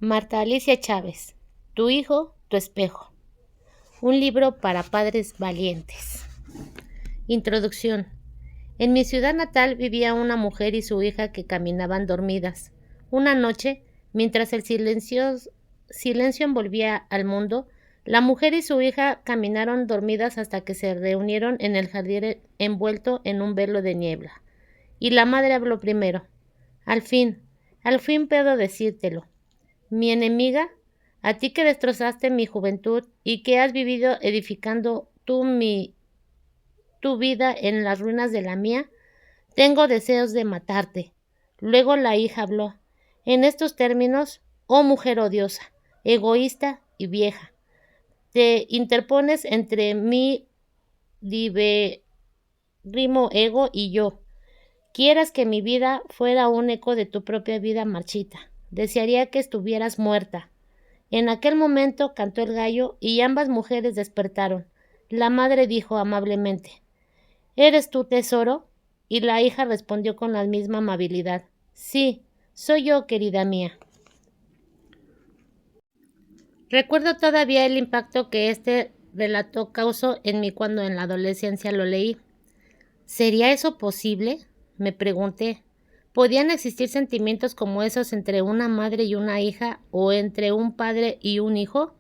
Marta Alicia Chávez, Tu hijo, tu espejo. Un libro para padres valientes. Introducción. En mi ciudad natal vivía una mujer y su hija que caminaban dormidas. Una noche, mientras el silencio envolvía al mundo, la mujer y su hija caminaron dormidas hasta que se reunieron en el jardín envuelto en un velo de niebla. Y la madre habló primero. Al fin puedo decírtelo. Mi enemiga, a ti que destrozaste mi juventud y que has vivido edificando tu vida en las ruinas de la mía, tengo deseos de matarte. Luego la hija habló, en estos términos: oh mujer odiosa, egoísta y vieja, te interpones entre mi libérrimo ego y yo. Quieras que mi vida fuera un eco de tu propia vida marchita. Desearía que estuvieras muerta. En aquel momento cantó el gallo y ambas mujeres despertaron. La madre dijo amablemente: ¿Eres tú, tesoro? Y la hija respondió con la misma amabilidad: Sí, soy yo, querida mía. Recuerdo todavía el impacto que este relato causó en mí cuando en la adolescencia lo leí. ¿Sería eso posible?, me pregunté. ¿Podían existir sentimientos como esos entre una madre y una hija o entre un padre y un hijo?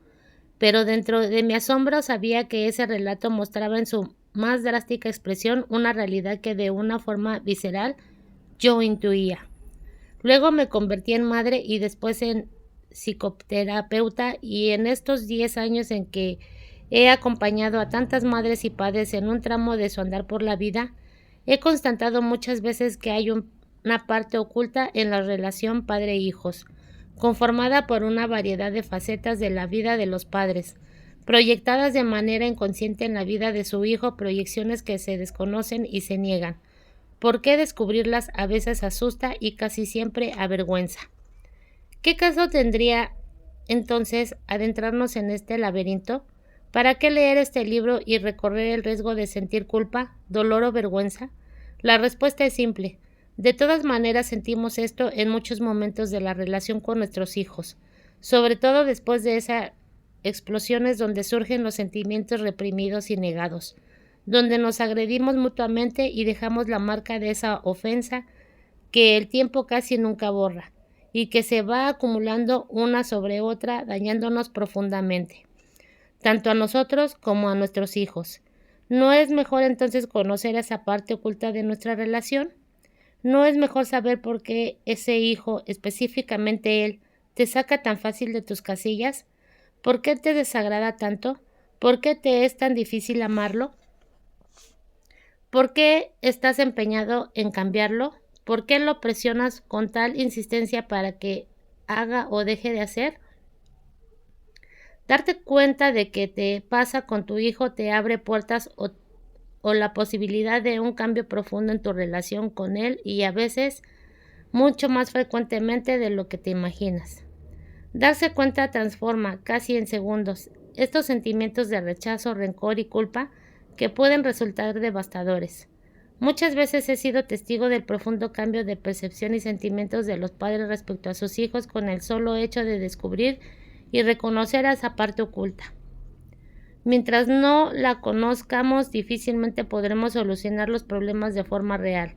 Pero dentro de mi asombro sabía que ese relato mostraba en su más drástica expresión una realidad que de una forma visceral yo intuía. Luego me convertí en madre y después en psicoterapeuta, y en estos 10 años en que he acompañado a tantas madres y padres en un tramo de su andar por la vida, he constatado muchas veces que hay una parte oculta en la relación padre-hijos, conformada por una variedad de facetas de la vida de los padres, proyectadas de manera inconsciente en la vida de su hijo, proyecciones que se desconocen y se niegan. ¿Por qué descubrirlas a veces asusta y casi siempre avergüenza? ¿Qué caso tendría entonces adentrarnos en este laberinto? ¿Para qué leer este libro y recorrer el riesgo de sentir culpa, dolor o vergüenza? La respuesta es simple. De todas maneras sentimos esto en muchos momentos de la relación con nuestros hijos, sobre todo después de esas explosiones donde surgen los sentimientos reprimidos y negados, donde nos agredimos mutuamente y dejamos la marca de esa ofensa que el tiempo casi nunca borra, y que se va acumulando una sobre otra, dañándonos profundamente, tanto a nosotros como a nuestros hijos. ¿No es mejor entonces conocer esa parte oculta de nuestra relación? ¿No es mejor saber por qué ese hijo, específicamente él, te saca tan fácil de tus casillas? ¿Por qué te desagrada tanto? ¿Por qué te es tan difícil amarlo? ¿Por qué estás empeñado en cambiarlo? ¿Por qué lo presionas con tal insistencia para que haga o deje de hacer? Darte cuenta de que te pasa con tu hijo te abre puertas o la posibilidad de un cambio profundo en tu relación con él, y a veces mucho más frecuentemente de lo que te imaginas. Darse cuenta transforma, casi en segundos, estos sentimientos de rechazo, rencor y culpa que pueden resultar devastadores. Muchas veces he sido testigo del profundo cambio de percepción y sentimientos de los padres respecto a sus hijos con el solo hecho de descubrir y reconocer a esa parte oculta. Mientras no la conozcamos, difícilmente podremos solucionar los problemas de forma real,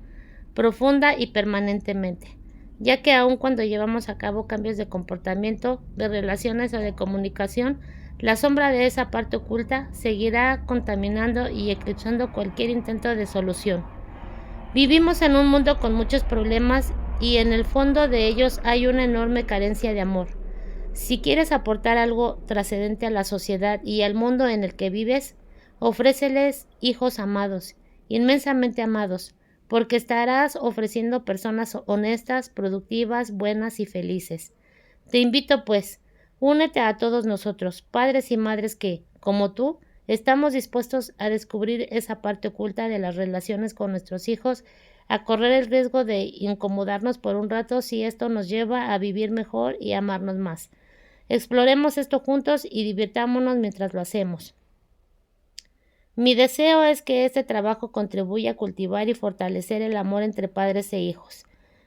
profunda y permanentemente, ya que aun cuando llevamos a cabo cambios de comportamiento, de relaciones o de comunicación, la sombra de esa parte oculta seguirá contaminando y eclipsando cualquier intento de solución. Vivimos en un mundo con muchos problemas y en el fondo de ellos hay una enorme carencia de amor. Si quieres aportar algo trascendente a la sociedad y al mundo en el que vives, ofréceles hijos amados, inmensamente amados, porque estarás ofreciendo personas honestas, productivas, buenas y felices. Te invito, pues, únete a todos nosotros, padres y madres que, como tú, estamos dispuestos a descubrir esa parte oculta de las relaciones con nuestros hijos, a correr el riesgo de incomodarnos por un rato si esto nos lleva a vivir mejor y amarnos más. Exploremos esto juntos y divirtámonos mientras lo hacemos. Mi deseo es que este trabajo contribuya a cultivar y fortalecer el amor entre padres e hijos.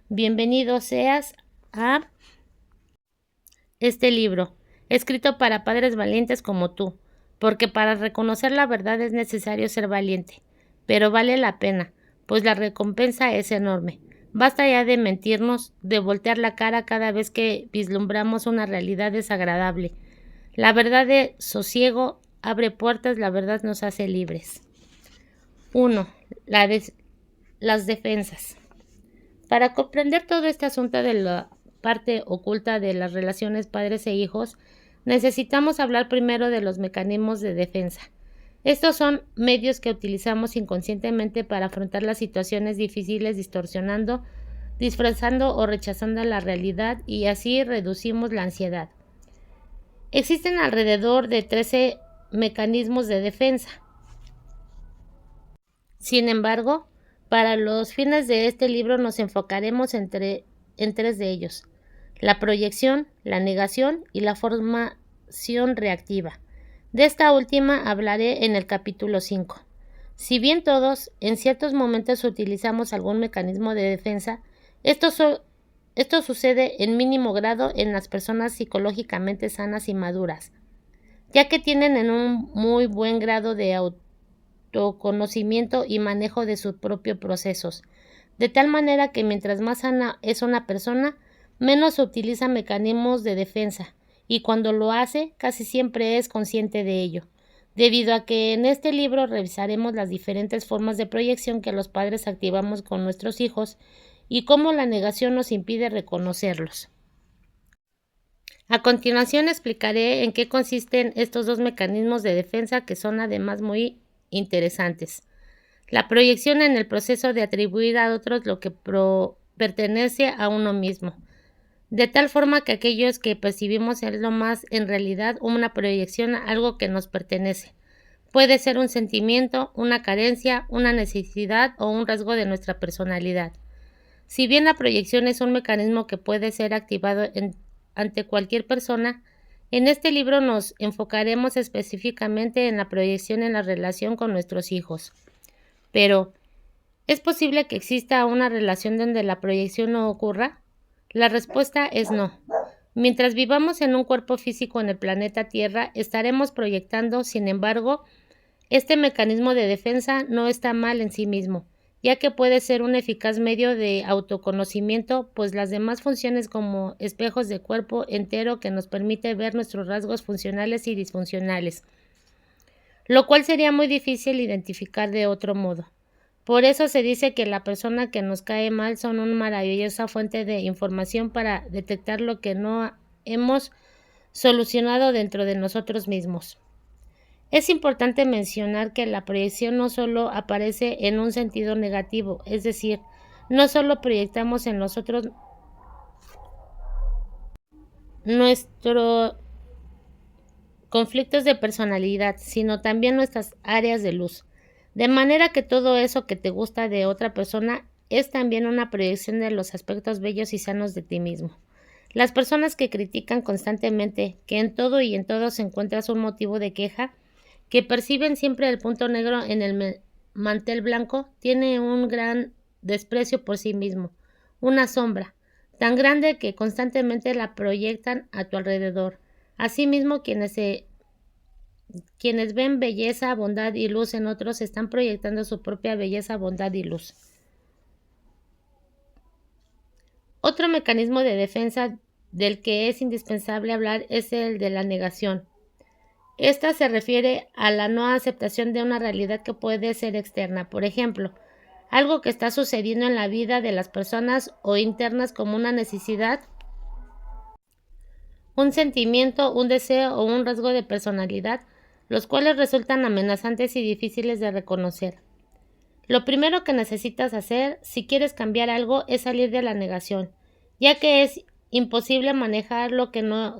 Bienvenido seas a este libro, escrito para padres valientes como tú, porque para reconocer la verdad es necesario ser valiente, pero vale la pena, pues la recompensa es enorme. Basta ya de mentirnos, de voltear la cara cada vez que vislumbramos una realidad desagradable. La verdad de sosiego abre puertas, la verdad nos hace libres. 1. Las defensas. Para comprender todo este asunto de la parte oculta de las relaciones padres e hijos, necesitamos hablar primero de los mecanismos de defensa. Estos son medios que utilizamos inconscientemente para afrontar las situaciones difíciles distorsionando, disfrazando o rechazando la realidad y así reducimos la ansiedad. Existen alrededor de 13 mecanismos de defensa. Sin embargo, para los fines de este libro nos enfocaremos en 3 de ellos: la proyección, la negación y la formación reactiva. De esta última hablaré en el capítulo 5. Si bien todos en ciertos momentos utilizamos algún mecanismo de defensa, esto sucede en mínimo grado en las personas psicológicamente sanas y maduras, ya que tienen en un muy buen grado de autoconocimiento y manejo de sus propios procesos, de tal manera que mientras más sana es una persona, menos utiliza mecanismos de defensa, y cuando lo hace, casi siempre es consciente de ello, debido a que en este libro revisaremos las diferentes formas de proyección que los padres activamos con nuestros hijos y cómo la negación nos impide reconocerlos. A continuación explicaré en qué consisten estos dos mecanismos de defensa que son además muy interesantes. La proyección en el proceso de atribuir a otros lo que pertenece a uno mismo, de tal forma que aquellos que percibimos es lo más en realidad una proyección a algo que nos pertenece. Puede ser un sentimiento, una carencia, una necesidad o un rasgo de nuestra personalidad. Si bien la proyección es un mecanismo que puede ser activado ante cualquier persona, en este libro nos enfocaremos específicamente en la proyección en la relación con nuestros hijos. Pero, ¿es posible que exista una relación donde la proyección no ocurra? La respuesta es no. Mientras vivamos en un cuerpo físico en el planeta Tierra, estaremos proyectando. Sin embargo, este mecanismo de defensa no está mal en sí mismo, ya que puede ser un eficaz medio de autoconocimiento, pues las demás funciones como espejos de cuerpo entero que nos permite ver nuestros rasgos funcionales y disfuncionales, lo cual sería muy difícil identificar de otro modo. Por eso se dice que la persona que nos cae mal son una maravillosa fuente de información para detectar lo que no hemos solucionado dentro de nosotros mismos. Es importante mencionar que la proyección no solo aparece en un sentido negativo, es decir, no solo proyectamos en los otros nuestros conflictos de personalidad, sino también nuestras áreas de luz. De manera que todo eso que te gusta de otra persona es también una proyección de los aspectos bellos y sanos de ti mismo. Las personas que critican constantemente que en todo y en todos encuentras un motivo de queja, que perciben siempre el punto negro en el mantel blanco, tiene un gran desprecio por sí mismo, una sombra tan grande que constantemente la proyectan a tu alrededor. Asimismo, quienes ven belleza, bondad y luz en otros están proyectando su propia belleza, bondad y luz. Otro mecanismo de defensa del que es indispensable hablar es el de la negación. Esta se refiere a la no aceptación de una realidad que puede ser externa, por ejemplo, algo que está sucediendo en la vida de las personas o internas como una necesidad, un sentimiento, un deseo o un rasgo de personalidad, los cuales resultan amenazantes y difíciles de reconocer. Lo primero que necesitas hacer si quieres cambiar algo es salir de la negación, ya que es imposible manejar lo que no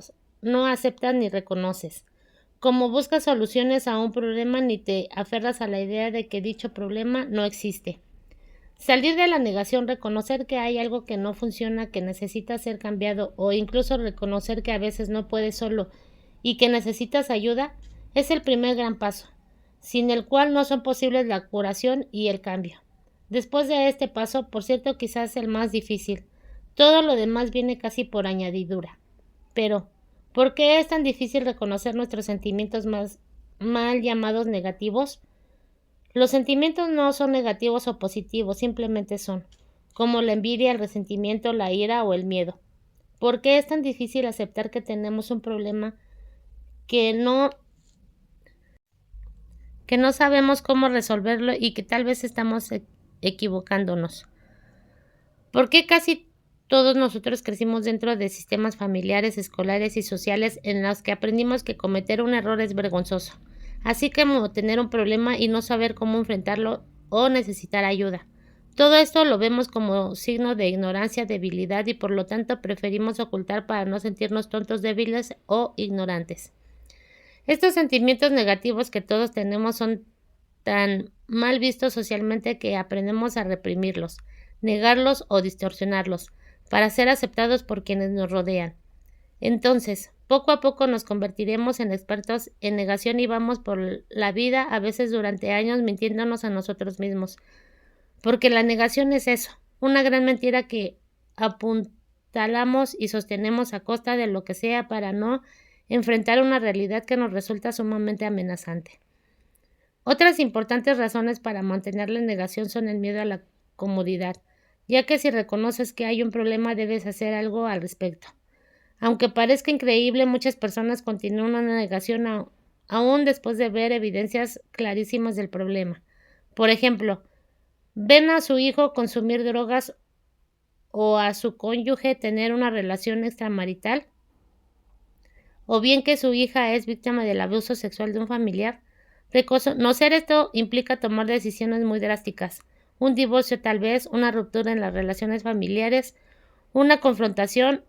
aceptas ni reconoces. Como buscas soluciones a un problema ni te aferras a la idea de que dicho problema no existe. Salir de la negación, reconocer que hay algo que no funciona, que necesita ser cambiado o incluso reconocer que a veces no puedes solo y que necesitas ayuda, es el primer gran paso, sin el cual no son posibles la curación y el cambio. Después de este paso, por cierto, quizás el más difícil, todo lo demás viene casi por añadidura. Pero, ¿Por qué es tan difícil reconocer nuestros sentimientos más mal llamados negativos? Los sentimientos no son negativos o positivos, simplemente son, como la envidia, el resentimiento, la ira o el miedo. ¿Por qué es tan difícil aceptar que tenemos un problema que no, que no sabemos cómo resolverlo y que tal vez estamos equivocándonos? ¿Por qué casi todos nosotros crecimos dentro de sistemas familiares, escolares y sociales en los que aprendimos que cometer un error es vergonzoso, así como tener un problema y no saber cómo enfrentarlo o necesitar ayuda? Todo esto lo vemos como signo de ignorancia, debilidad y por lo tanto preferimos ocultar para no sentirnos tontos, débiles o ignorantes. Estos sentimientos negativos que todos tenemos son tan mal vistos socialmente que aprendemos a reprimirlos, negarlos o distorsionarlos, para ser aceptados por quienes nos rodean. Entonces, poco a poco nos convertiremos en expertos en negación y vamos por la vida, a veces durante años, mintiéndonos a nosotros mismos. Porque la negación es eso, una gran mentira que apuntalamos y sostenemos a costa de lo que sea para no enfrentar una realidad que nos resulta sumamente amenazante. Otras importantes razones para mantener la negación son el miedo a la comodidad, ya que si reconoces que hay un problema debes hacer algo al respecto. Aunque parezca increíble, muchas personas continúan una negación aún después de ver evidencias clarísimas del problema. Por ejemplo, ven a su hijo consumir drogas o a su cónyuge tener una relación extramarital, o bien que su hija es víctima del abuso sexual de un familiar. Reconocer esto implica tomar decisiones muy drásticas, un divorcio tal vez, una ruptura en las relaciones familiares, una confrontación,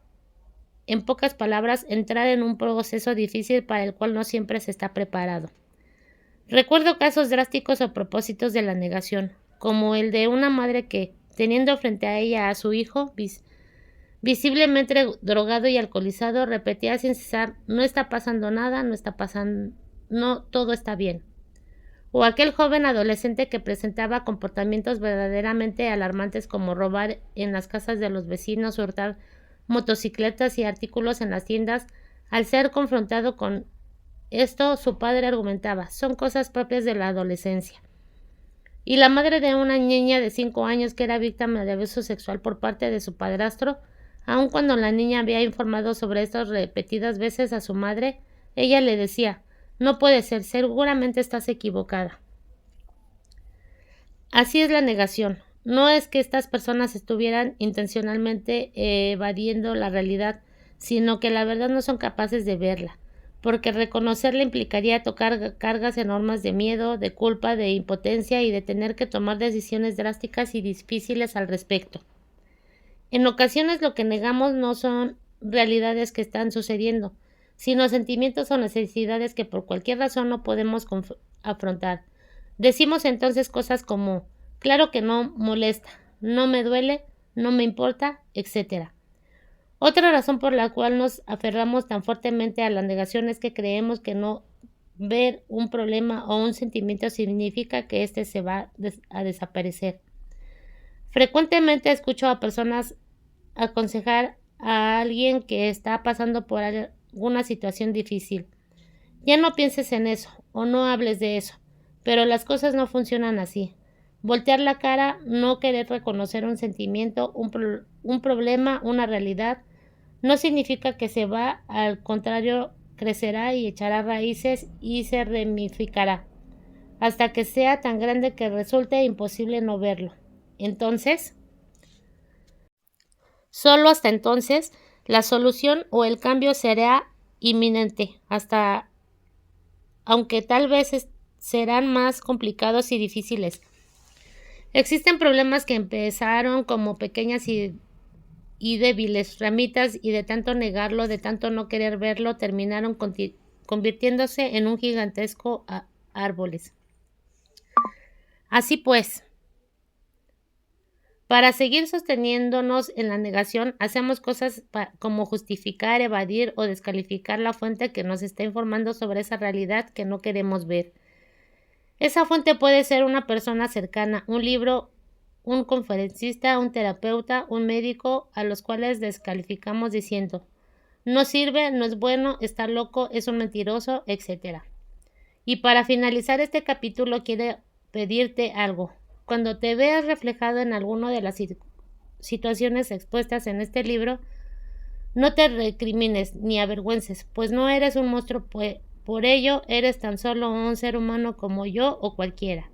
en pocas palabras, entrar en un proceso difícil para el cual no siempre se está preparado. Recuerdo casos drásticos o propósitos de la negación, como el de una madre que, teniendo frente a ella a su hijo, visiblemente drogado y alcoholizado, repetía sin cesar: no está pasando nada, no está pasando, no, todo está bien. O aquel joven adolescente que presentaba comportamientos verdaderamente alarmantes como robar en las casas de los vecinos, hurtar motocicletas y artículos en las tiendas. Al ser confrontado con esto, su padre argumentaba: son cosas propias de la adolescencia. Y la madre de una niña de 5 años que era víctima de abuso sexual por parte de su padrastro, aun cuando la niña había informado sobre esto repetidas veces a su madre, ella le decía: no puede ser, seguramente estás equivocada. Así es la negación. No es que estas personas estuvieran intencionalmente evadiendo la realidad, sino que la verdad no son capaces de verla, porque reconocerla implicaría tocar cargas enormes de miedo, de culpa, de impotencia y de tener que tomar decisiones drásticas y difíciles al respecto. En ocasiones lo que negamos no son realidades que están sucediendo, sino sentimientos o necesidades que por cualquier razón no podemos afrontar. Decimos entonces cosas como: claro que no molesta, no me duele, no me importa, etc. Otra razón por la cual nos aferramos tan fuertemente a la negación es que creemos que no ver un problema o un sentimiento significa que éste se va a desaparecer. Frecuentemente escucho a personas aconsejar a alguien que está pasando por alguna situación difícil: ya no pienses en eso o no hables de eso, pero las cosas no funcionan así. Voltear la cara, no querer reconocer un sentimiento, un problema, una realidad, no significa que se va, al contrario, crecerá y echará raíces y se ramificará, hasta que sea tan grande que resulte imposible no verlo. Entonces, solo hasta entonces, la solución o el cambio será inminente, aunque tal vez serán más complicados y difíciles. Existen problemas que empezaron como pequeñas y débiles ramitas y de tanto negarlo, de tanto no querer verlo, terminaron convirtiéndose en un gigantesco árboles. Así pues, para seguir sosteniéndonos en la negación, hacemos cosas como justificar, evadir o descalificar la fuente que nos está informando sobre esa realidad que no queremos ver. Esa fuente puede ser una persona cercana, un libro, un conferencista, un terapeuta, un médico, a los cuales descalificamos diciendo: No sirve, no es bueno, está loco, es un mentiroso, etc. Y para finalizar este capítulo quiero pedirte algo. Cuando te veas reflejado en alguna de las situaciones expuestas en este libro, no te recrimines ni avergüences, pues no eres un monstruo, por ello eres tan solo un ser humano como yo o cualquiera.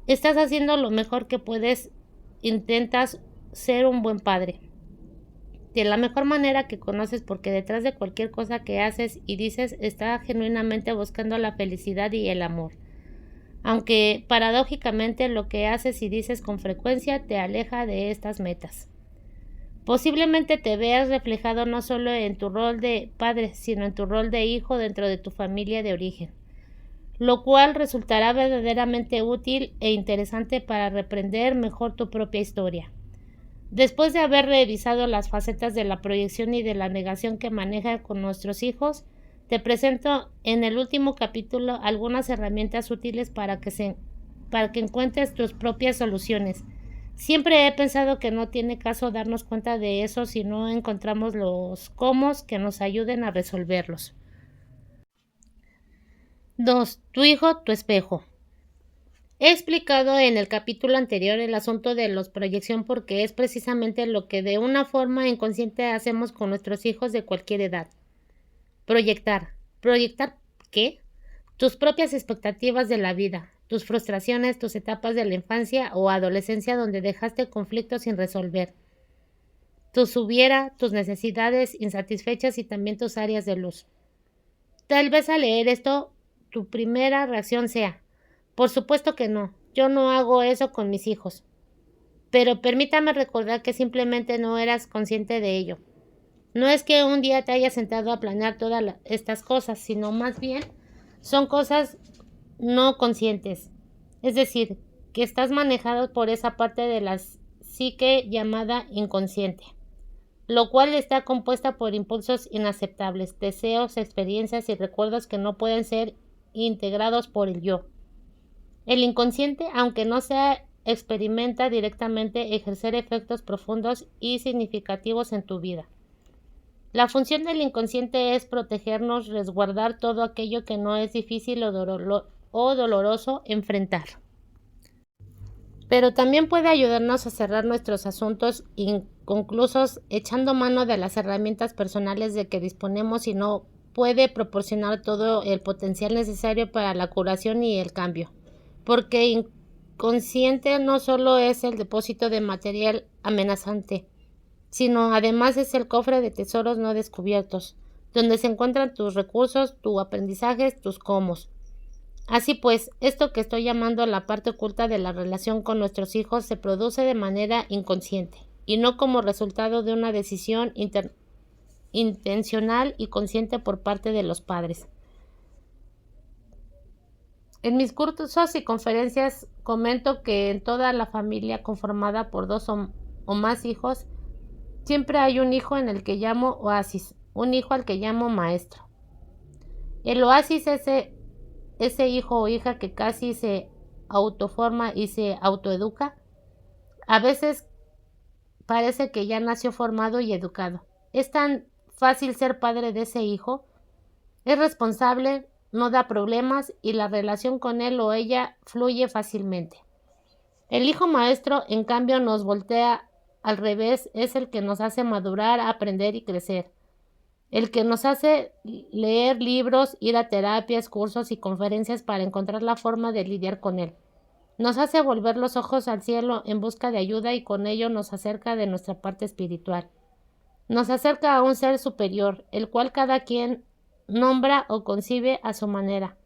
Estás haciendo lo mejor que puedes, intentas ser un buen padre. De la mejor manera que conoces, porque detrás de cualquier cosa que haces y dices está genuinamente buscando la felicidad y el amor. Aunque paradójicamente lo que haces y dices con frecuencia te aleja de estas metas. Posiblemente te veas reflejado no solo en tu rol de padre, sino en tu rol de hijo dentro de tu familia de origen, lo cual resultará verdaderamente útil e interesante para reprender mejor tu propia historia. Después de haber revisado las facetas de la proyección y de la negación que maneja con nuestros hijos, te presento en el último capítulo algunas herramientas útiles para que encuentres tus propias soluciones. Siempre he pensado que no tiene caso darnos cuenta de eso si no encontramos los cómo que nos ayuden a resolverlos. 2. Tu hijo, tu espejo. He explicado en el capítulo anterior el asunto de la proyección porque es precisamente lo que de una forma inconsciente hacemos con nuestros hijos de cualquier edad. Proyectar. ¿Proyectar qué? Tus propias expectativas de la vida, tus frustraciones, tus etapas de la infancia o adolescencia donde dejaste conflictos sin resolver. Tus tus necesidades insatisfechas y también tus áreas de luz. Tal vez al leer esto, tu primera reacción sea, por supuesto que no, yo no hago eso con mis hijos. Pero permítame recordar que simplemente no eras consciente de ello. No es que un día te hayas sentado a planear todas estas cosas, sino más bien son cosas no conscientes. Es decir, que estás manejado por esa parte de la psique llamada inconsciente, lo cual está compuesta por impulsos inaceptables, deseos, experiencias y recuerdos que no pueden ser integrados por el yo. El inconsciente, aunque no sea experimenta directamente ejercer efectos profundos y significativos en tu vida. La función del inconsciente es protegernos, resguardar todo aquello que no es difícil o doloroso enfrentar. Pero también puede ayudarnos a cerrar nuestros asuntos inconclusos echando mano de las herramientas personales de que disponemos y no puede proporcionar todo el potencial necesario para la curación y el cambio. Porque inconsciente no solo es el depósito de material amenazante, sino además es el cofre de tesoros no descubiertos, donde se encuentran tus recursos, tus aprendizajes, tus comos. Así pues, esto que estoy llamando la parte oculta de la relación con nuestros hijos se produce de manera inconsciente, y no como resultado de una decisión intencional y consciente por parte de los padres. En mis cursos y conferencias comento que en toda la familia conformada por dos o más hijos, siempre hay un hijo en el que llamo oasis, un hijo al que llamo maestro. El oasis es ese hijo o hija que casi se autoforma y se autoeduca. A veces parece que ya nació formado y educado. Es tan fácil ser padre de ese hijo. Es responsable, no da problemas y la relación con él o ella fluye fácilmente. El hijo maestro, en cambio, nos voltea al revés, es el que nos hace madurar, aprender y crecer. El que nos hace leer libros, ir a terapias, cursos y conferencias para encontrar la forma de lidiar con él. Nos hace volver los ojos al cielo en busca de ayuda y con ello nos acerca de nuestra parte espiritual. Nos acerca a un ser superior, el cual cada quien nombra o concibe a su manera.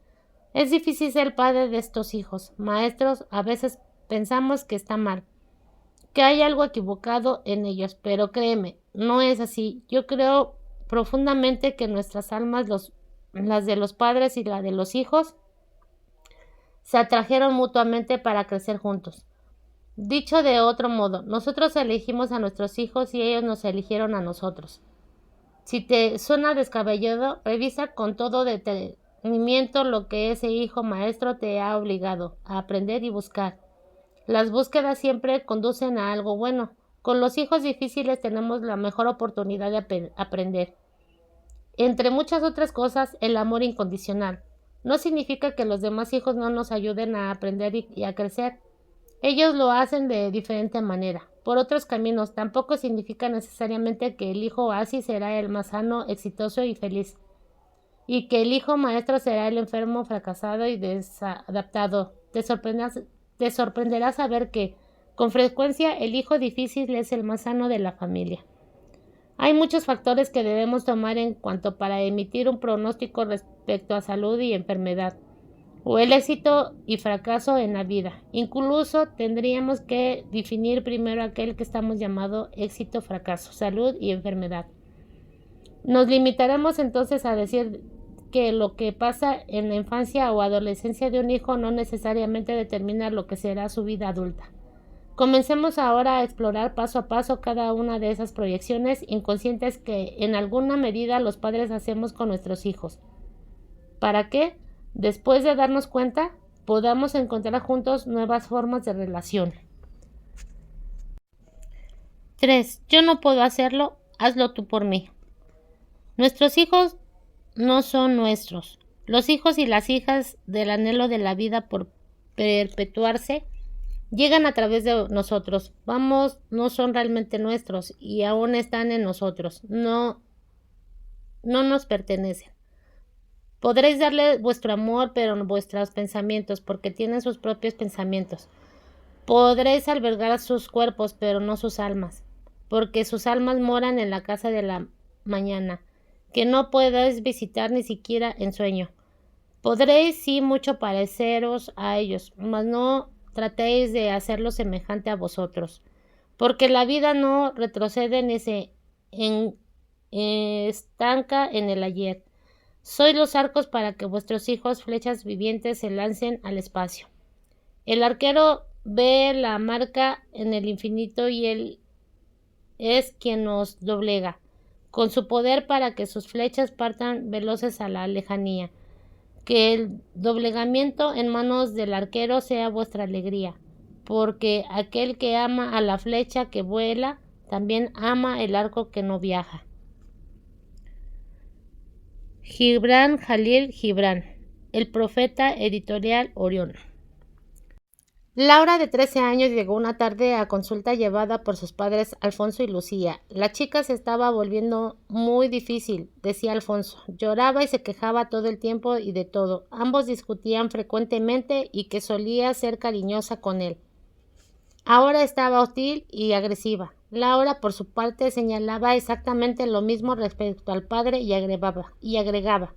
Es difícil ser padre de estos hijos. Maestros, a veces pensamos que está mal, que hay algo equivocado en ellos, pero créeme, no es así. Yo creo profundamente que nuestras almas, las de los padres y la de los hijos, se atrajeron mutuamente para crecer juntos. Dicho de otro modo, nosotros elegimos a nuestros hijos y ellos nos eligieron a nosotros. Si te suena descabellado, revisa con todo detenimiento lo que ese hijo maestro te ha obligado a aprender y buscar. Las búsquedas siempre conducen a algo bueno. Con los hijos difíciles tenemos la mejor oportunidad de aprender. entre muchas otras cosas, el amor incondicional. No significa que los demás hijos no nos ayuden a aprender y a crecer. Ellos lo hacen de diferente manera, por otros caminos. Tampoco significa necesariamente que el hijo así será el más sano, exitoso y feliz, y que el hijo maestro será el enfermo, fracasado y desadaptado. Te sorprenderá saber que, con frecuencia, el hijo difícil es el más sano de la familia. Hay muchos factores que debemos tomar en cuanto para emitir un pronóstico respecto a salud y enfermedad, o el éxito y fracaso en la vida. Incluso tendríamos que definir primero aquel que estamos llamando éxito, fracaso, salud y enfermedad. Nos limitaremos entonces a decir que lo que pasa en la infancia o adolescencia de un hijo no necesariamente determina lo que será su vida adulta. Comencemos ahora a explorar paso a paso cada una de esas proyecciones inconscientes que en alguna medida los padres hacemos con nuestros hijos. ¿Para qué? Después de darnos cuenta, podamos encontrar juntos nuevas formas de relación. 3. Yo no puedo hacerlo, hazlo tú por mí. Nuestros hijos no son nuestros. Los hijos y las hijas del anhelo de la vida por perpetuarse llegan a través de nosotros. No son realmente nuestros y aún están en nosotros. No nos pertenecen. Podréis darle vuestro amor, pero no vuestros pensamientos, porque tienen sus propios pensamientos. Podréis albergar sus cuerpos, pero no sus almas, porque sus almas moran en la casa de la mañana, que no podéis visitar ni siquiera en sueño. Podréis sí mucho pareceros a ellos, mas no tratéis de hacerlo semejante a vosotros, porque la vida no retrocede ni se estanca en el ayer. Sois los arcos para que vuestros hijos, flechas vivientes, se lancen al espacio. El arquero ve la marca en el infinito y él es quien nos doblega con su poder para que sus flechas partan veloces a la lejanía. Que el doblegamiento en manos del arquero sea vuestra alegría, porque aquel que ama a la flecha que vuela, también ama el arco que no viaja. Gibran Jalil Gibran, el profeta, editorial Orión. Laura, de 13 años, llegó una tarde a consulta llevada por sus padres Alfonso y Lucía. La chica se estaba volviendo muy difícil, decía Alfonso. Lloraba y se quejaba todo el tiempo y de todo. Ambos discutían frecuentemente y que solía ser cariñosa con él. Ahora estaba hostil y agresiva. Laura, por su parte, señalaba exactamente lo mismo respecto al padre y agregaba: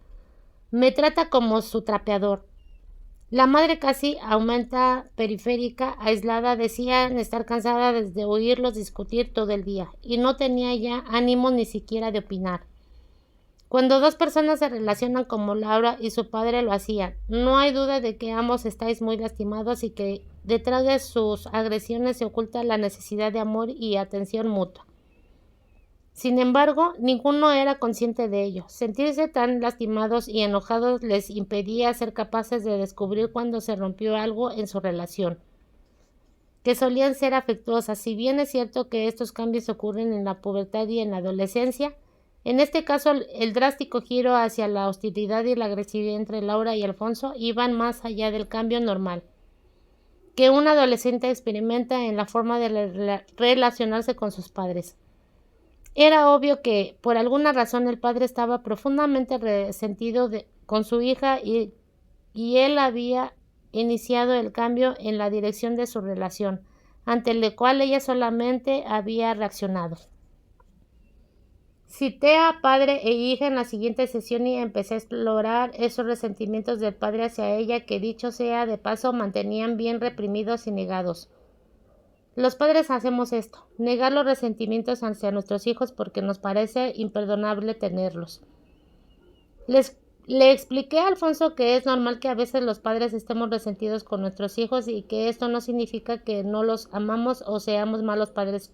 me trata como su trapeador. La madre, casi aumenta periférica, aislada, decía estar cansada de oírlos discutir todo el día, y no tenía ya ánimo ni siquiera de opinar. Cuando dos personas se relacionan como Laura y su padre lo hacían, no hay duda de que ambos estáis muy lastimados y que detrás de sus agresiones se oculta la necesidad de amor y atención mutua. Sin embargo, ninguno era consciente de ello. Sentirse tan lastimados y enojados les impedía ser capaces de descubrir cuando se rompió algo en su relación, que solían ser afectuosas. Si bien es cierto que estos cambios ocurren en la pubertad y en la adolescencia, en este caso el drástico giro hacia la hostilidad y la agresividad entre Laura y Alfonso iban más allá del cambio normal que un adolescente experimenta en la forma de relacionarse con sus padres. Era obvio que, por alguna razón, el padre estaba profundamente resentido con su hija y él había iniciado el cambio en la dirección de su relación, ante el cual ella solamente había reaccionado. Cité a padre e hija en la siguiente sesión y empecé a explorar esos resentimientos del padre hacia ella que, dicho sea de paso, mantenían bien reprimidos y negados. Los padres hacemos esto, negar los resentimientos hacia nuestros hijos porque nos parece imperdonable tenerlos. Le expliqué a Alfonso que es normal que a veces los padres estemos resentidos con nuestros hijos y que esto no significa que no los amamos o seamos malos padres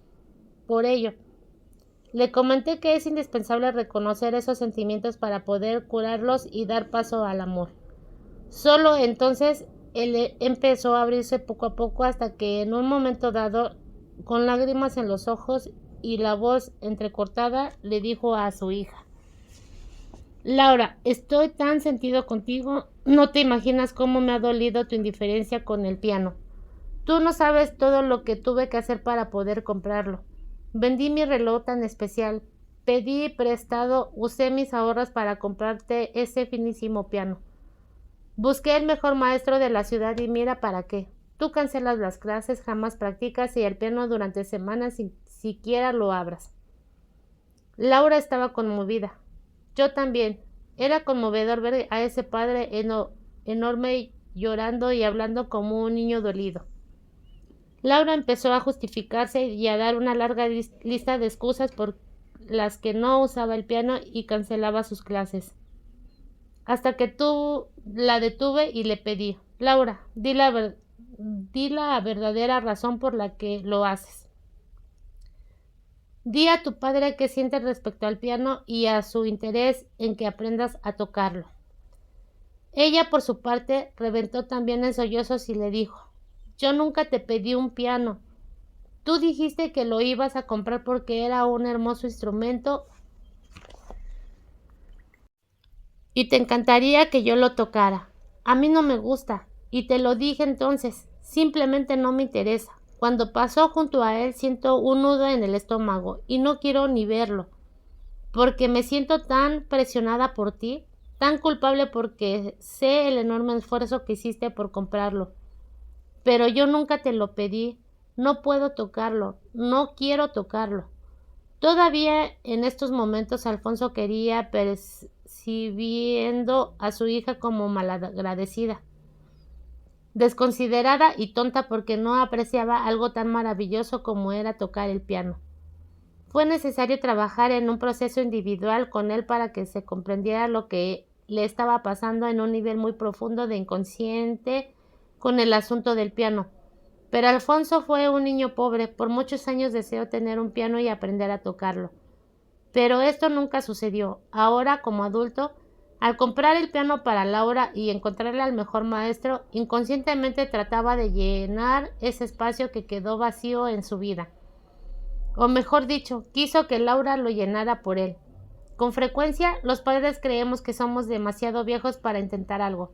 por ello. Le comenté que es indispensable reconocer esos sentimientos para poder curarlos y dar paso al amor. Solo entonces él empezó a abrirse poco a poco hasta que en un momento dado, con lágrimas en los ojos y la voz entrecortada, le dijo a su hija: Laura, estoy tan sentido contigo. No te imaginas cómo me ha dolido tu indiferencia con el piano. Tú no sabes todo lo que tuve que hacer para poder comprarlo. Vendí mi reloj tan especial. Pedí prestado, usé mis ahorros para comprarte ese finísimo piano. Busqué el mejor maestro de la ciudad y mira para qué. Tú cancelas las clases, jamás practicas y el piano durante semanas sin siquiera lo abras. Laura estaba conmovida. Yo también. Era conmovedor ver a ese padre enorme llorando y hablando como un niño dolido. Laura empezó a justificarse y a dar una larga lista de excusas por las que no usaba el piano y cancelaba sus clases. Hasta que tú la detuve y le pedí, Laura, di la verdadera razón por la que lo haces. Di a tu padre qué sientes respecto al piano y a su interés en que aprendas a tocarlo. Ella, por su parte, reventó también en sollozos y le dijo, yo nunca te pedí un piano. Tú dijiste que lo ibas a comprar porque era un hermoso instrumento y te encantaría que yo lo tocara. A mí no me gusta, y te lo dije entonces, simplemente no me interesa. Cuando pasó junto a él siento un nudo en el estómago y no quiero ni verlo, porque me siento tan presionada por ti, tan culpable porque sé el enorme esfuerzo que hiciste por comprarlo. Pero yo nunca te lo pedí, no puedo tocarlo, no quiero tocarlo. Todavía en estos momentos Alfonso quería percibiendo a su hija como malagradecida, desconsiderada y tonta porque no apreciaba algo tan maravilloso como era tocar el piano. Fue necesario trabajar en un proceso individual con él para que se comprendiera lo que le estaba pasando en un nivel muy profundo de inconsciente con el asunto del piano. Pero Alfonso fue un niño pobre, por muchos años deseó tener un piano y aprender a tocarlo. Pero esto nunca sucedió. Ahora, como adulto, al comprar el piano para Laura y encontrarle al mejor maestro, inconscientemente trataba de llenar ese espacio que quedó vacío en su vida. O mejor dicho, quiso que Laura lo llenara por él. Con frecuencia, los padres creemos que somos demasiado viejos para intentar algo,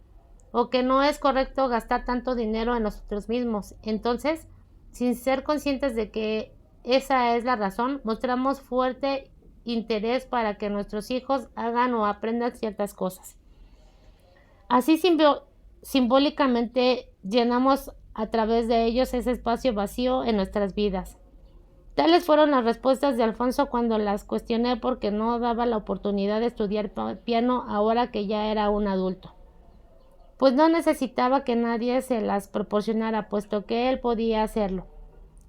o que no es correcto gastar tanto dinero en nosotros mismos. Entonces, sin ser conscientes de que esa es la razón, mostramos fuerte interés para que nuestros hijos hagan o aprendan ciertas cosas. Así simbólicamente llenamos a través de ellos ese espacio vacío en nuestras vidas. Tales fueron las respuestas de Alfonso cuando las cuestioné porque no daba la oportunidad de estudiar piano ahora que ya era un adulto. Pues no necesitaba que nadie se las proporcionara, puesto que él podía hacerlo.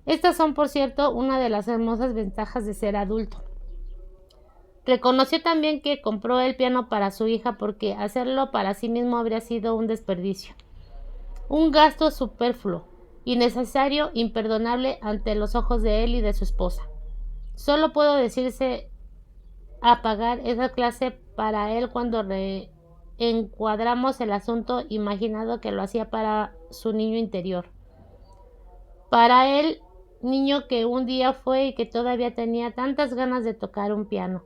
Estas son, por cierto, una de las hermosas ventajas de ser adulto. Reconoció también que compró el piano para su hija porque hacerlo para sí mismo habría sido un desperdicio, un gasto superfluo, innecesario, imperdonable ante los ojos de él y de su esposa. Solo puedo decirse a pagar esa clase para él cuando reencuadramos el asunto imaginado que lo hacía para su niño interior. Para él, niño que un día fue y que todavía tenía tantas ganas de tocar un piano.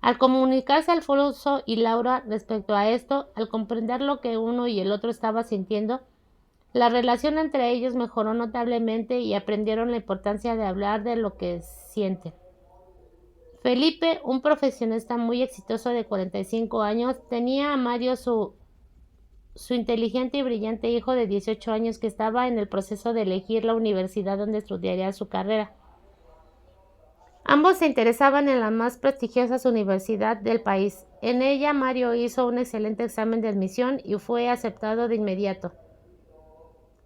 Al comunicarse Alfonso y Laura respecto a esto, al comprender lo que uno y el otro estaban sintiendo, la relación entre ellos mejoró notablemente y aprendieron la importancia de hablar de lo que sienten. Felipe, un profesionista muy exitoso de 45 años, tenía a Mario, su inteligente y brillante hijo de 18 años, que estaba en el proceso de elegir la universidad donde estudiaría su carrera. Ambos se interesaban en la más prestigiosa universidad del país. En ella, Mario hizo un excelente examen de admisión y fue aceptado de inmediato.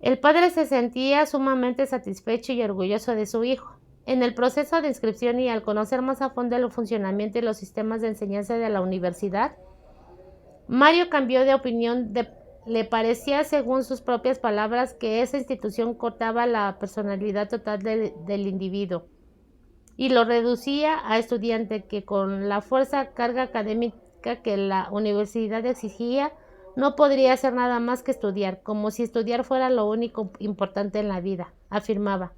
El padre se sentía sumamente satisfecho y orgulloso de su hijo. En el proceso de inscripción y al conocer más a fondo el funcionamiento y los sistemas de enseñanza de la universidad, Mario cambió de opinión. Le parecía, según sus propias palabras, que esa institución cortaba la personalidad total del individuo y lo reducía a estudiante que, con la fuerza carga académica que la universidad exigía, no podría hacer nada más que estudiar, como si estudiar fuera lo único importante en la vida, afirmaba.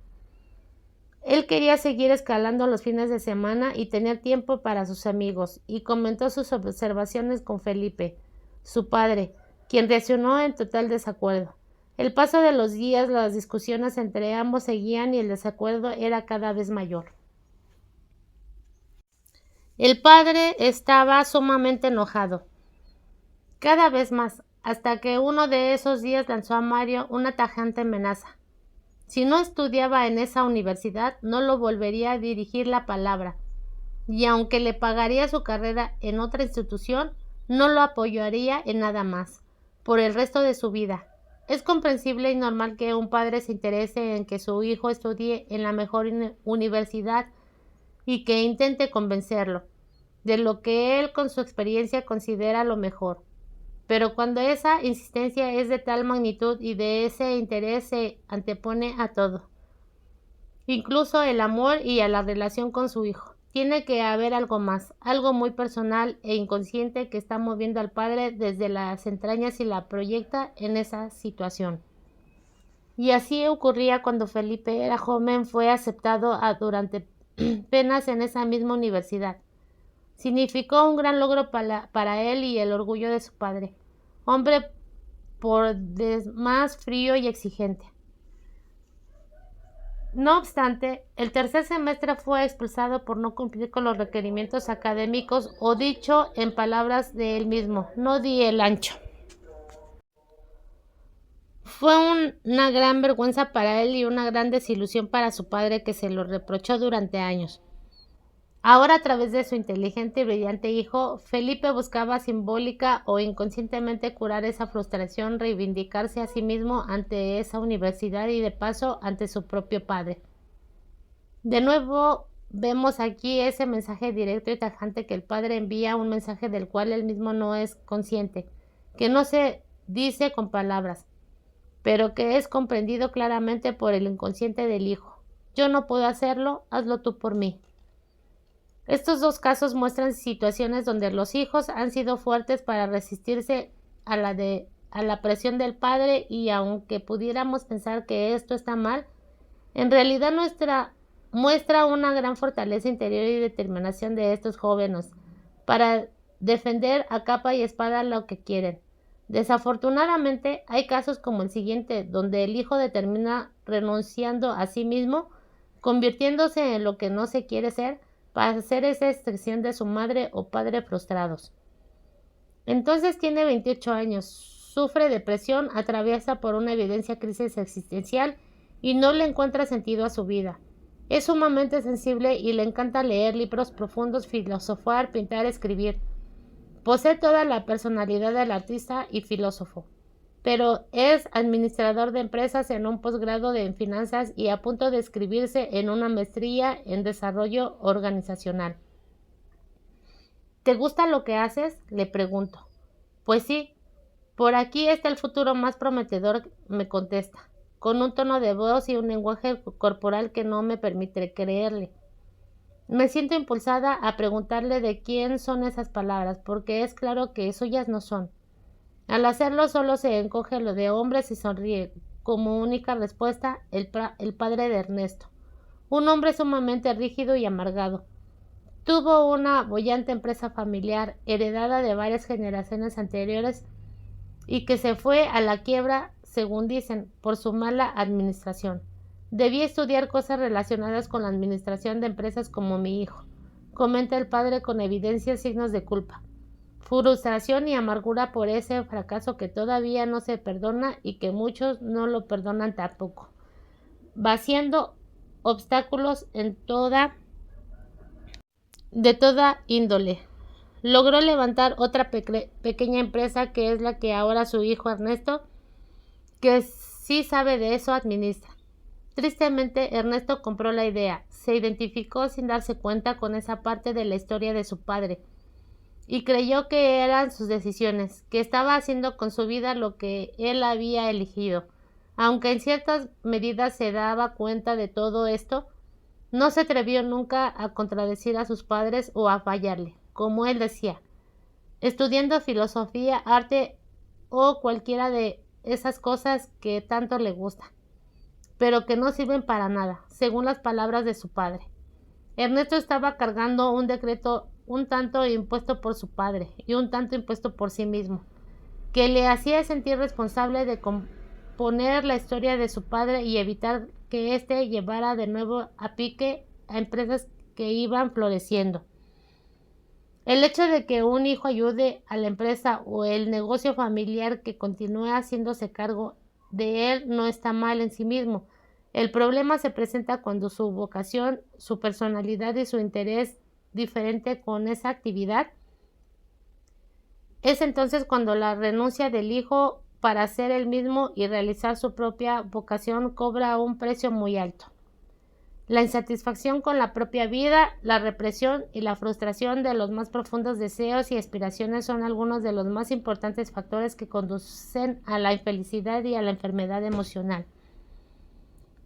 Él quería seguir escalando los fines de semana y tener tiempo para sus amigos, y comentó sus observaciones con Felipe, su padre, quien reaccionó en total desacuerdo. El paso de los días, las discusiones entre ambos seguían y el desacuerdo era cada vez mayor. El padre estaba sumamente enojado, cada vez más, hasta que uno de esos días lanzó a Mario una tajante amenaza. Si no estudiaba en esa universidad, no lo volvería a dirigir la palabra, y aunque le pagaría su carrera en otra institución, no lo apoyaría en nada más, por el resto de su vida. Es comprensible y normal que un padre se interese en que su hijo estudie en la mejor universidad y que intente convencerlo de lo que él con su experiencia considera lo mejor. Pero cuando esa insistencia es de tal magnitud y de ese interés se antepone a todo, incluso el amor y a la relación con su hijo, tiene que haber algo más, algo muy personal e inconsciente que está moviendo al padre desde las entrañas y la proyecta en esa situación. Y así ocurría cuando Felipe era joven, fue aceptado durante penas en esa misma universidad. Significó un gran logro para él y el orgullo de su padre, hombre por demás frío y exigente. No obstante, el tercer semestre fue expulsado por no cumplir con los requerimientos académicos, o dicho en palabras de él mismo, no di el ancho. Fue una gran vergüenza para él y una gran desilusión para su padre, que se lo reprochó durante años. Ahora, a través de su inteligente y brillante hijo, Felipe buscaba simbólica o inconscientemente curar esa frustración, reivindicarse a sí mismo ante esa universidad y de paso ante su propio padre. De nuevo vemos aquí ese mensaje directo y tajante que el padre envía, un mensaje del cual él mismo no es consciente, que no se dice con palabras, pero que es comprendido claramente por el inconsciente del hijo. Yo no puedo hacerlo, hazlo tú por mí. Estos dos casos muestran situaciones donde los hijos han sido fuertes para resistirse a la presión del padre, y aunque pudiéramos pensar que esto está mal, en realidad muestra una gran fortaleza interior y determinación de estos jóvenes para defender a capa y espada lo que quieren. Desafortunadamente, hay casos como el siguiente, donde el hijo termina renunciando a sí mismo, convirtiéndose en lo que no se quiere ser, para hacer esa excepción de su madre o padre frustrados. Entonces tiene 28 años, sufre depresión, atraviesa por una evidente crisis existencial y no le encuentra sentido a su vida. Es sumamente sensible y le encanta leer libros profundos, filosofar, pintar, escribir. Posee toda la personalidad del artista y filósofo, pero es administrador de empresas en un posgrado en finanzas y a punto de inscribirse en una maestría en desarrollo organizacional. ¿Te gusta lo que haces?, le pregunto. Pues sí, por aquí está el futuro más prometedor, me contesta, con un tono de voz y un lenguaje corporal que no me permite creerle. Me siento impulsada a preguntarle de quién son esas palabras, porque es claro que suyas no son. Al hacerlo solo se encoge lo de hombros y sonríe. Como única respuesta, el padre de Ernesto, un hombre sumamente rígido y amargado. Tuvo una boyante empresa familiar, heredada de varias generaciones anteriores, y que se fue a la quiebra, según dicen, por su mala administración. Debí estudiar cosas relacionadas con la administración de empresas como mi hijo, comenta el padre con evidentes signos de culpa, frustración y amargura por ese fracaso que todavía no se perdona y que muchos no lo perdonan tampoco, vaciando obstáculos de toda índole. Logró levantar otra pequeña empresa, que es la que ahora su hijo Ernesto, que sí sabe de eso, administra. Tristemente, Ernesto compró la idea, se identificó sin darse cuenta con esa parte de la historia de su padre y creyó que eran sus decisiones, que estaba haciendo con su vida lo que él había elegido. Aunque en ciertas medidas se daba cuenta de todo esto, no se atrevió nunca a contradecir a sus padres o a fallarle, como él decía, estudiando filosofía, arte o cualquiera de esas cosas que tanto le gustan. pero que no sirven para nada, según las palabras de su padre. Ernesto estaba cargando un decreto un tanto impuesto por su padre y un tanto impuesto por sí mismo, que le hacía sentir responsable de componer la historia de su padre y evitar que éste llevara de nuevo a pique a empresas que iban floreciendo. El hecho de que un hijo ayude a la empresa o el negocio familiar que continúe haciéndose cargo de él no está mal en sí mismo. El problema se presenta cuando su vocación, su personalidad y su interés diferente con esa actividad. Es entonces cuando la renuncia del hijo para ser él mismo y realizar su propia vocación cobra un precio muy alto. La insatisfacción con la propia vida, la represión y la frustración de los más profundos deseos y aspiraciones son algunos de los más importantes factores que conducen a la infelicidad y a la enfermedad emocional.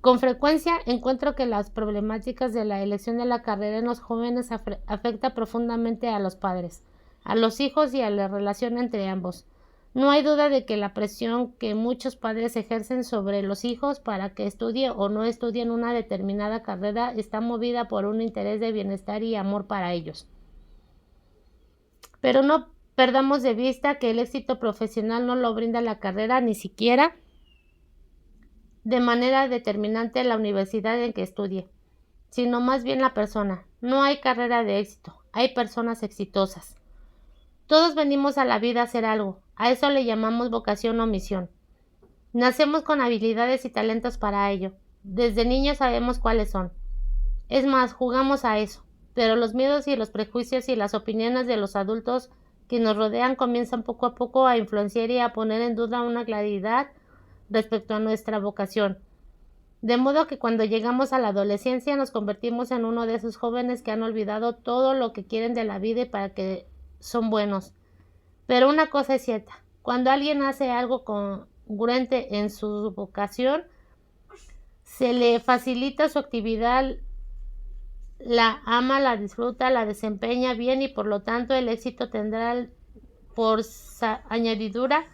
Con frecuencia encuentro que las problemáticas de la elección de la carrera en los jóvenes afecta profundamente a los padres, a los hijos y a la relación entre ambos. No hay duda de que la presión que muchos padres ejercen sobre los hijos para que estudien o no estudien una determinada carrera está movida por un interés de bienestar y amor para ellos. Pero no perdamos de vista que el éxito profesional no lo brinda la carrera, ni siquiera de manera determinante la universidad en que estudie, sino más bien la persona. No hay carrera de éxito, hay personas exitosas. Todos venimos a la vida a hacer algo, a eso le llamamos vocación o misión. Nacemos con habilidades y talentos para ello. Desde niños sabemos cuáles son. Es más, jugamos a eso, pero los miedos y los prejuicios y las opiniones de los adultos que nos rodean comienzan poco a poco a influenciar y a poner en duda una claridad respecto a nuestra vocación. De modo que cuando llegamos a la adolescencia nos convertimos en uno de esos jóvenes que han olvidado todo lo que quieren de la vida y para que son buenos. Pero una cosa es cierta, cuando alguien hace algo congruente en su vocación, se le facilita su actividad, la ama, la disfruta, la desempeña bien y por lo tanto el éxito tendrá por añadidura.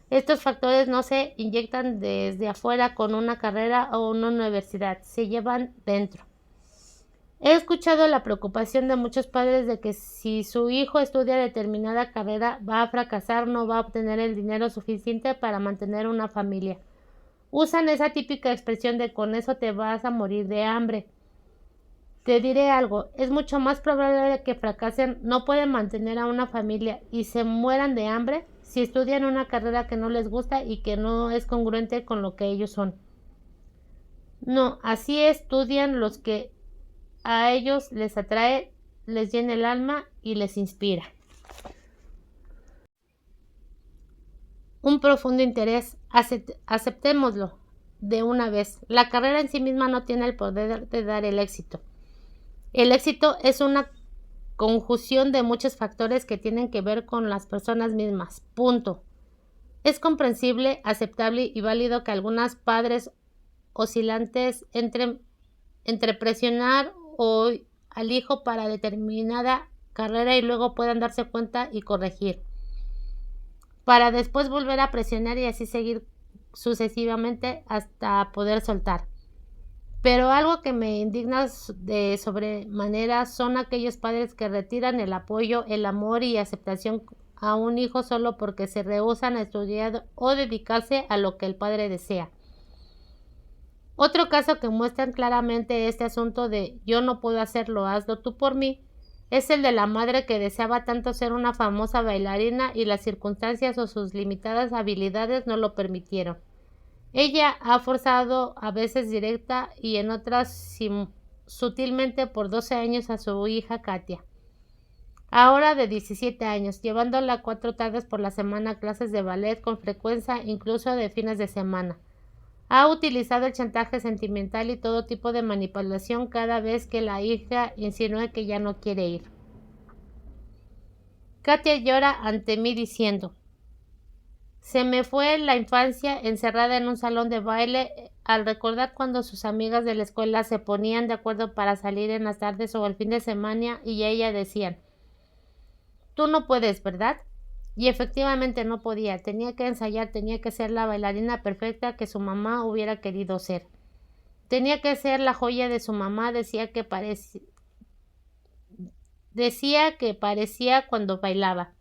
Estos factores no se inyectan desde afuera con una carrera o una universidad, se llevan dentro. He escuchado la preocupación de muchos padres de que si su hijo estudia determinada carrera va a fracasar, no va a obtener el dinero suficiente para mantener una familia. Usan esa típica expresión de con eso te vas a morir de hambre. Te diré algo, es mucho más probable que fracasen, no pueden mantener a una familia y se mueran de hambre si estudian una carrera que no les gusta y que no es congruente con lo que ellos son. No, así estudian los que a ellos les atrae, les llena el alma y les inspira un profundo interés. Aceptémoslo de una vez. La carrera en sí misma no tiene el poder de dar el éxito. El éxito es una conjunción de muchos factores que tienen que ver con las personas mismas. Punto. Es comprensible, aceptable y válido que algunos padres oscilantes entre presionar al hijo para determinada carrera y luego puedan darse cuenta y corregir, para después volver a presionar y así seguir sucesivamente hasta poder soltar. Pero algo que me indigna de sobremanera son aquellos padres que retiran el apoyo, el amor y aceptación a un hijo solo porque se rehúsan a estudiar o dedicarse a lo que el padre desea. Otro caso que muestra claramente este asunto de yo no puedo hacerlo, hazlo tú por mí, es el de la madre que deseaba tanto ser una famosa bailarina y las circunstancias o sus limitadas habilidades no lo permitieron. Ella ha forzado, a veces directa y en otras sutilmente por 12 años a su hija Katia, ahora de 17 años, llevándola 4 tardes por la semana a clases de ballet con frecuencia, incluso de fines de semana. Ha utilizado el chantaje sentimental y todo tipo de manipulación cada vez que la hija insinúa que ya no quiere ir. Katia llora ante mí diciendo: se me fue la infancia encerrada en un salón de baile al recordar cuando sus amigas de la escuela se ponían de acuerdo para salir en las tardes o el fin de semana y ella decían: tú no puedes, ¿verdad? Y efectivamente no podía, tenía que ensayar, tenía que ser la bailarina perfecta que su mamá hubiera querido ser. Tenía que ser la joya de su mamá, decía que parecía cuando bailaba.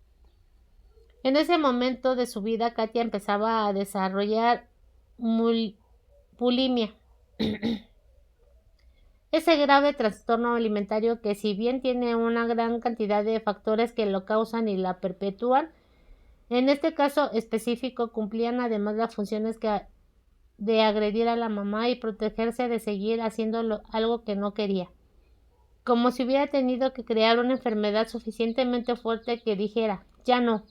En ese momento de su vida, Katia empezaba a desarrollar bulimia. Ese grave trastorno alimentario que, si bien tiene una gran cantidad de factores que lo causan y la perpetúan, en este caso específico cumplían además las funciones de agredir a la mamá y protegerse de seguir haciendo algo que no quería. Como si hubiera tenido que crear una enfermedad suficientemente fuerte que dijera, ya no,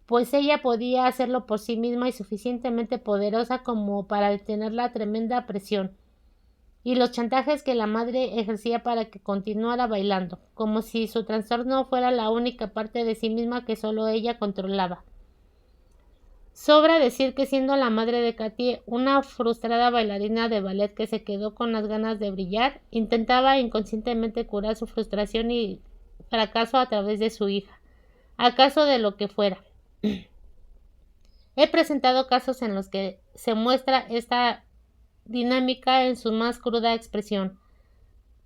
pues ella podía hacerlo por sí misma y suficientemente poderosa como para detener la tremenda presión y los chantajes que la madre ejercía para que continuara bailando, como si su trastorno fuera la única parte de sí misma que solo ella controlaba. Sobra decir que, siendo la madre de Katy una frustrada bailarina de ballet que se quedó con las ganas de brillar, intentaba inconscientemente curar su frustración y fracaso a través de su hija, acaso de lo que fuera. He presentado casos en los que se muestra esta dinámica en su más cruda expresión,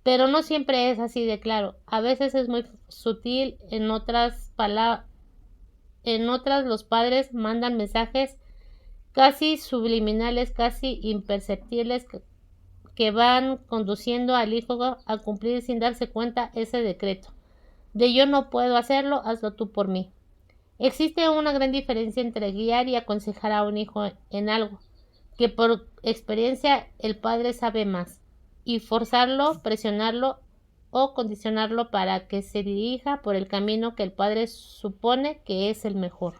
pero no siempre es así de claro. A veces es muy sutil, en otras los padres mandan mensajes casi subliminales, casi imperceptibles, que van conduciendo al hijo a cumplir sin darse cuenta ese decreto de yo no puedo hacerlo, hazlo tú por mí. Existe una gran diferencia entre guiar y aconsejar a un hijo en algo que por experiencia el padre sabe más, y forzarlo, presionarlo o condicionarlo para que se dirija por el camino que el padre supone que es el mejor.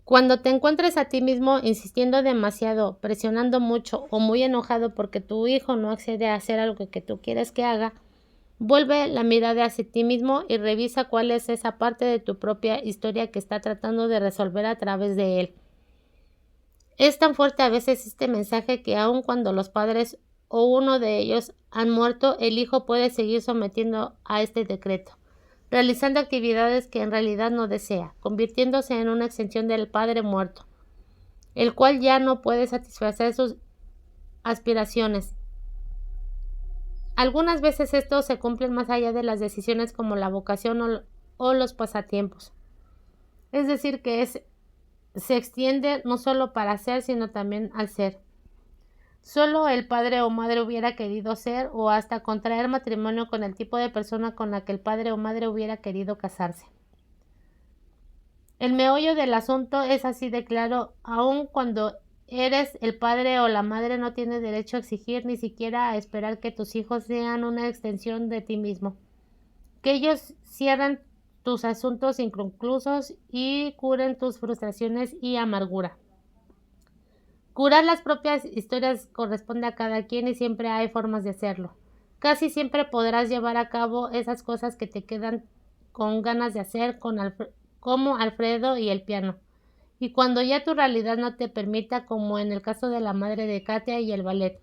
Cuando te encuentres a ti mismo insistiendo demasiado, presionando mucho o muy enojado porque tu hijo no accede a hacer algo que tú quieres que haga, vuelve la mirada hacia ti mismo y revisa cuál es esa parte de tu propia historia que está tratando de resolver a través de él. Es tan fuerte a veces este mensaje que aun cuando los padres o uno de ellos han muerto, el hijo puede seguir sometiendo a este decreto, realizando actividades que en realidad no desea, convirtiéndose en una extensión del padre muerto, el cual ya no puede satisfacer sus aspiraciones. Algunas veces esto se cumple más allá de las decisiones como la vocación o los pasatiempos. Es decir, que se extiende no solo para ser, sino también al ser. Solo el padre o madre hubiera querido ser, o hasta contraer matrimonio con el tipo de persona con la que el padre o madre hubiera querido casarse. El meollo del asunto es así de claro. Aun cuando eres el padre o la madre, no tienes derecho a exigir ni siquiera a esperar que tus hijos sean una extensión de ti mismo, que ellos cierren tus asuntos inconclusos y curen tus frustraciones y amargura. Curar las propias historias corresponde a cada quien y siempre hay formas de hacerlo. Casi siempre podrás llevar a cabo esas cosas que te quedan con ganas de hacer, como Alfredo y el piano. Y cuando ya tu realidad no te permita, como en el caso de la madre de Katia y el ballet,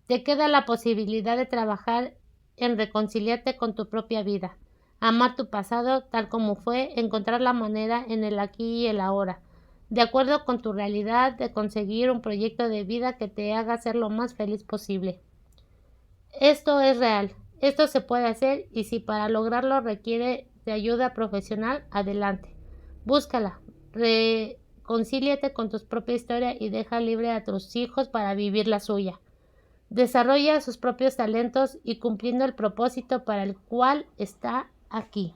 te queda la posibilidad de trabajar en reconciliarte con tu propia vida, amar tu pasado tal como fue, encontrar la manera en el aquí y el ahora, de acuerdo con tu realidad, de conseguir un proyecto de vida que te haga ser lo más feliz posible. Esto es real, esto se puede hacer, y si para lograrlo requiere de ayuda profesional, adelante. Búscala, reconcíliate con tu propia historia y deja libre a tus hijos para vivir la suya. Desarrolla sus propios talentos y cumpliendo el propósito para el cual está aquí.